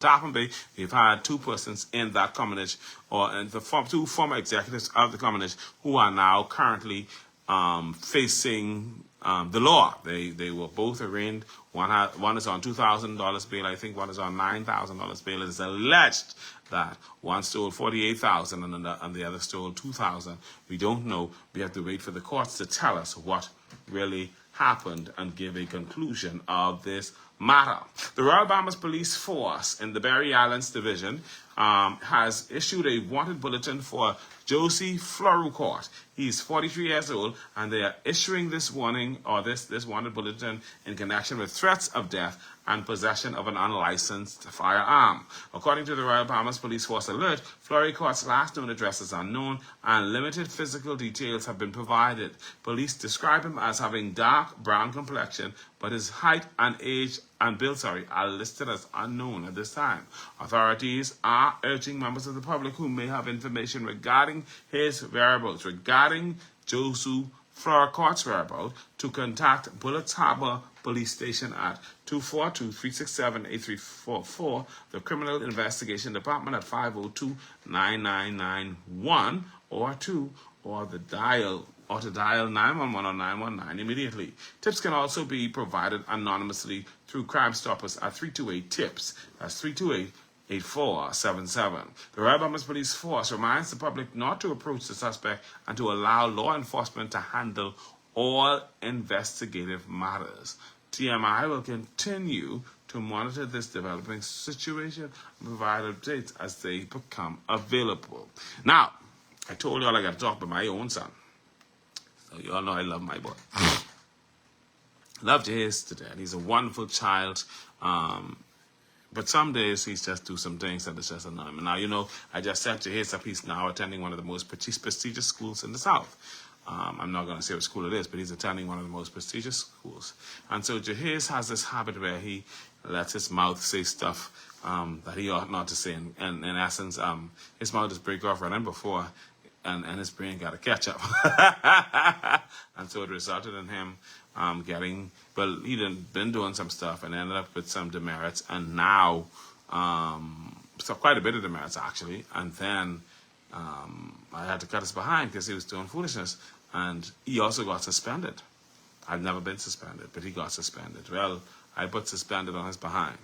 Tappan Bay, we've had two persons in that commonage, two former executives of the commonage, who are now currently facing the law. They were both arraigned. One is on $2,000 bail. I think one is on $9,000 bail. It is alleged that one stole $48,000 and the other stole $2,000. We don't know. We have to wait for the courts to tell us what really happened and give a conclusion of this matter. The Royal Bahamas Police Force in the Berry Islands Division has issued a wanted bulletin for Josie Floracot. He's 43 years old, and they are issuing this warning, or this wanted bulletin, in connection with threats of death and possession of an unlicensed firearm. According to the Royal Bahamas Police Force alert, Floracot's last known address is unknown, and limited physical details have been provided. Police describe him as having dark brown complexion, but his height and age and build, are listed as unknown at this time. Authorities are urging members of the public who may have information regarding his whereabouts, regarding Josie Floracot's whereabouts, to contact Bullets Harbor Police Station at 242-367-8344, the Criminal Investigation Department at 502-9991, or to dial 911 or 919 immediately. Tips can also be provided anonymously through Crime Stoppers at 328-TIPS. That's 328-8477. The Royal Bahamas Police Force reminds the public not to approach the suspect and to allow law enforcement to handle all investigative matters. TMI will continue to monitor this developing situation and provide updates as they become available. Now, I told y'all I got to talk about my own son. So you all know I love my boy. Loved his today, and he's a wonderful child. But some days he's just do some things that is just annoying. Now, you know, I just said Jahiz that he's now attending one of the most prestigious schools in the South. I'm not going to say what school it is, but he's attending one of the most prestigious schools. And so Jahiz has this habit where he lets his mouth say stuff that he ought not to say. And in essence, his mouth just break off running before, and his brain got to catch up. And so it resulted in him he'd been doing some stuff and ended up with some demerits, and now, so quite a bit of demerits actually, and then I had to cut his behind because he was doing foolishness, and he also got suspended. I've never been suspended, but he got suspended. Well, I put suspended on his behind.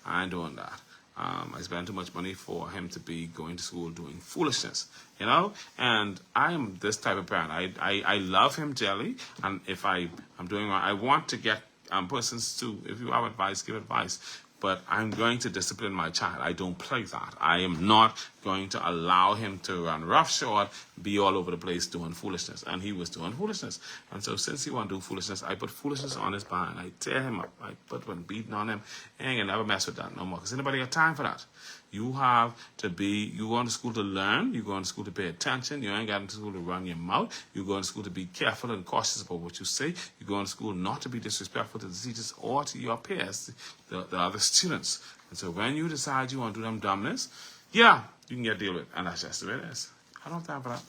I ain't doing that. I spend too much money for him to be going to school doing foolishness, you know? And I am this type of parent. I love him dearly, and if I'm doing wrong, I want to get persons to, if you have advice, give advice. But I'm going to discipline my child. I don't play that. I am not going to allow him to run roughshod, be all over the place doing foolishness. And he was doing foolishness. And so since he want to do foolishness, I put foolishness on his behind. I tear him up. I put one beating on him. I ain't gonna never mess with that no more. Because anybody got time for that? You have to be, you go to school to learn. You go to school to pay attention. You ain't got to school to run your mouth. You go to school to be careful and cautious about what you say. You go to school not to be disrespectful to the teachers or to your peers, the other students. And so when you decide you want to do them dumbness, yeah, you can get a deal with it. And that's just the way it is. I don't have time for that.